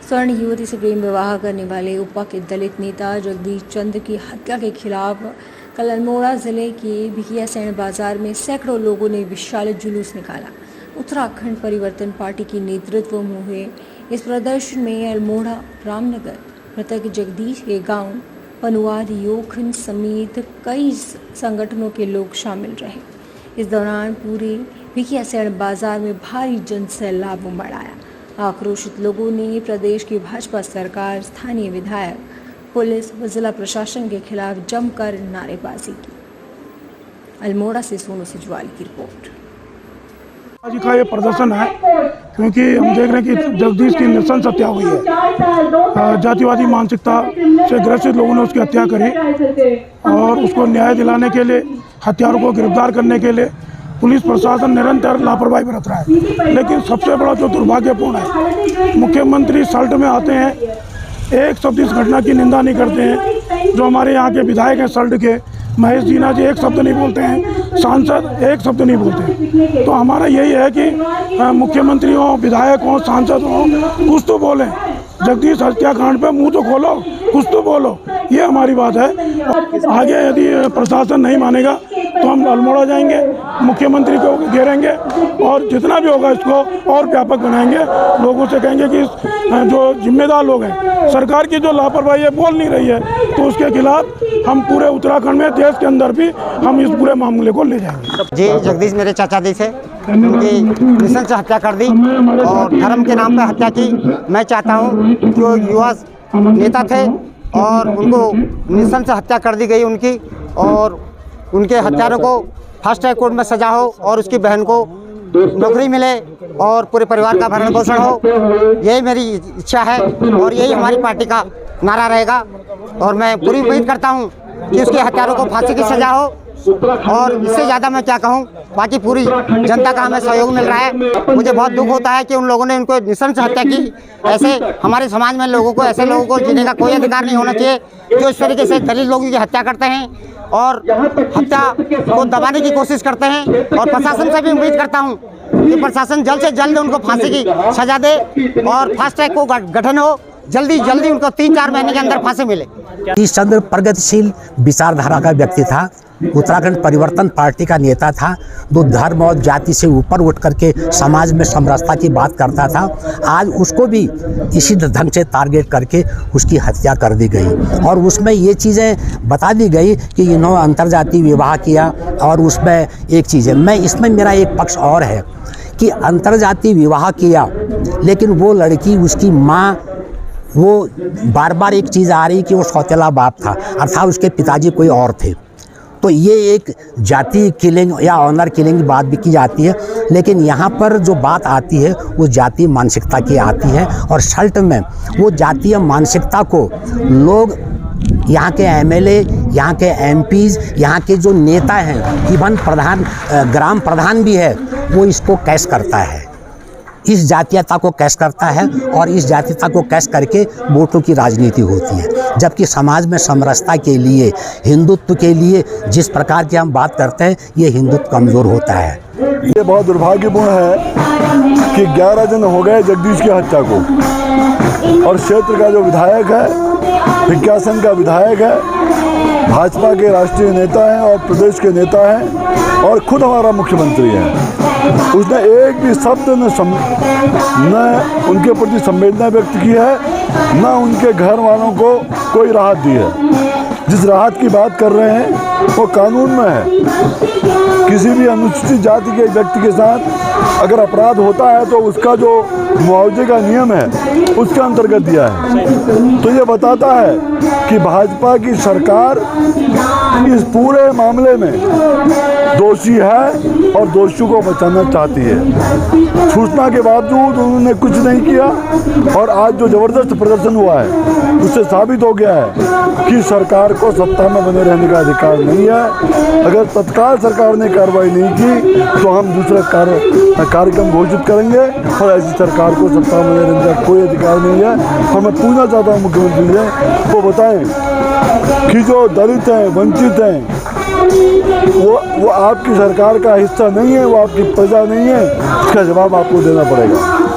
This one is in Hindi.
स्वर्ण युवती से प्रेम विवाह करने वाले उपा के दलित नेता जगदीश चंद्र की हत्या के खिलाफ कल अल्मोड़ा जिले के भिकियासैंण बाजार में सैकड़ों लोगों ने विशाल जुलूस निकाला। उत्तराखंड परिवर्तन पार्टी के नेतृत्व में हुए इस प्रदर्शन में अल्मोड़ा, रामनगर, मृतक जगदीश के गांव पनुआद योखन समेत कई संगठनों के लोग शामिल रहे। इस दौरान पूरे भिकियासैंण बाजार में भारी जनसैलाब उमड़ आया। आक्रोशित लोगों ने प्रदेश की भाजपा सरकार, स्थानीय विधायक, पुलिस व जिला प्रशासन के खिलाफ जमकर नारेबाजी की। अल्मोड़ा से सोनू सिजवाल की रिपोर्ट। आज का ये प्रदर्शन है क्योंकि हम देख रहे हैं कि जगदीश की नृशंस हत्या हुई है। जातिवादी मानसिकता से ग्रसित लोगों ने उसकी हत्या करी और उसको न्याय दिलाने के लिए, हत्यारों को गिरफ्तार करने के लिए पुलिस प्रशासन निरंतर लापरवाही बरत रहा है। लेकिन सबसे बड़ा जो दुर्भाग्यपूर्ण है, मुख्यमंत्री सल्ट में आते हैं, एक शब्द इस घटना की निंदा नहीं करते हैं। जो हमारे यहाँ के विधायक हैं सल्ट के, महेश जीना जी, एक शब्द नहीं बोलते हैं। सांसद एक शब्द नहीं बोलते हैं। तो हमारा यही है कि मुख्यमंत्री हो, विधायक हो, सांसद हो, कुछ तो बोलें। जगदीश हत्याकांड पे मुंह तो खोलो, कुछ तो बोलो, ये हमारी बात है। आगे यदि प्रशासन नहीं मानेगा तो हम अल्मोड़ा जाएंगे, मुख्यमंत्री को घेरेंगे और जितना भी होगा इसको और व्यापक बनाएंगे। लोगों से कहेंगे कि जो जिम्मेदार लोग हैं, सरकार की जो लापरवाही है, बोल नहीं रही है, तो उसके खिलाफ हम पूरे उत्तराखंड में, देश के अंदर भी हम इस पूरे मामले को ले जाएंगे। जी, जगदीश मेरे चाचा जी थे, उनकी नृशंस हत्या कर दी और धर्म के नाम पर हत्या की। मैं चाहता हूँ कि वो युवा नेता थे और उनको नृशंस हत्या कर दी गई उनकी, और उनके हत्यारों को फास्ट ट्रैक कोर्ट में सजा हो और उसकी बहन को नौकरी मिले और पूरे परिवार का भरण पोषण हो। यही मेरी इच्छा है और यही हमारी पार्टी का नारा रहेगा। और मैं पूरी उम्मीद करता हूँ कि उसके हत्यारों को फांसी की सजा हो। और इससे ज़्यादा मैं क्या कहूँ, बाकी पूरी जनता का हमें सहयोग मिल रहा है। मुझे बहुत दुख होता है कि उन लोगों ने उनको नृशंस हत्या की। ऐसे हमारे समाज में लोगों को, ऐसे लोगों को जीने का कोई अधिकार नहीं होना चाहिए जो इस तरीके से दलित लोगों की हत्या करते हैं और हत्या को दबाने की कोशिश करते हैं। और प्रशासन से भी उम्मीद करता हूँ कि प्रशासन जल्द से जल्द उनको फांसी की सजा दे और फास्ट ट्रैक को गठन हो, जल्दी उनको 3-4 महीने के अंदर फांसी मिले। जगदीश चंद्र प्रगतिशील विचारधारा का व्यक्ति था, उत्तराखंड परिवर्तन पार्टी का नेता था, जो धर्म और जाति से ऊपर उठ करके समाज में समरसता की बात करता था। आज उसको भी इसी ढंग से टारगेट करके उसकी हत्या कर दी गई और उसमें ये चीज़ें बता दी गई कि इन्होंने अंतर्जातीय विवाह किया। और उसमें एक चीज़ है, इसमें मेरा एक पक्ष और है कि अंतर्जातीय विवाह किया, लेकिन वो लड़की, उसकी माँ, वो बार बार एक चीज़ आ रही कि वो सौतेला बाप था, अर्थात उसके पिताजी कोई और थे। तो ये एक जाति किलिंग या ऑनर किलिंग की बात भी की जाती है, लेकिन यहाँ पर जो बात आती है वो जातीय मानसिकता की आती है। और सल्ट में वो जातीय मानसिकता को लोग, यहाँ के एमएलए, यहाँ के एमपीज़, यहाँ के जो नेता हैं, इवन प्रधान, ग्राम प्रधान भी है, वो इसको कैश करता है, इस जातीयता को कैश करता है और इस जातीयता को कैश करके वोटों की राजनीति होती है। जबकि समाज में समरसता के लिए, हिंदुत्व के लिए जिस प्रकार की हम बात करते हैं, ये हिंदुत्व कमज़ोर होता है। ये बहुत दुर्भाग्यपूर्ण है कि 11 दिन हो गए जगदीश की हत्या को, और क्षेत्र का जो विधायक है, भिकियासैंण का विधायक है, भाजपा के राष्ट्रीय नेता हैं और प्रदेश के नेता हैं और खुद हमारा मुख्यमंत्री है, उसने एक भी शब्द न उनके प्रति संवेदना व्यक्त की है, न उनके घर वालों को कोई राहत दी है। जिस राहत की बात कर रहे हैं वो कानून में है। किसी भी अनुसूचित जाति के व्यक्ति के साथ अगर अपराध होता है तो उसका जो मुआवजे का नियम है उसके अंतर्गत दिया है। तो ये बताता है कि भाजपा की सरकार इस पूरे मामले में दोषी है और दोषियों को बचाना चाहती है। सूचना के बावजूद उन्होंने कुछ नहीं किया और आज जो जबरदस्त प्रदर्शन हुआ है उससे साबित हो गया है कि सरकार को सत्ता में बने रहने का अधिकार नहीं है। अगर तत्काल सरकार ने कार्रवाई नहीं की तो हम दूसरा कार्यक्रम घोषित करेंगे और ऐसी सरकार को सत्ता में रहने का कोई अधिकार नहीं है। और मैं पूछना चाहता हूँ मुख्यमंत्री से, वो बताएं कि जो दलित हैं, वंचित हैं, वो आपकी सरकार का हिस्सा नहीं है, वो आपकी प्रजा नहीं है, इसका जवाब आपको देना पड़ेगा।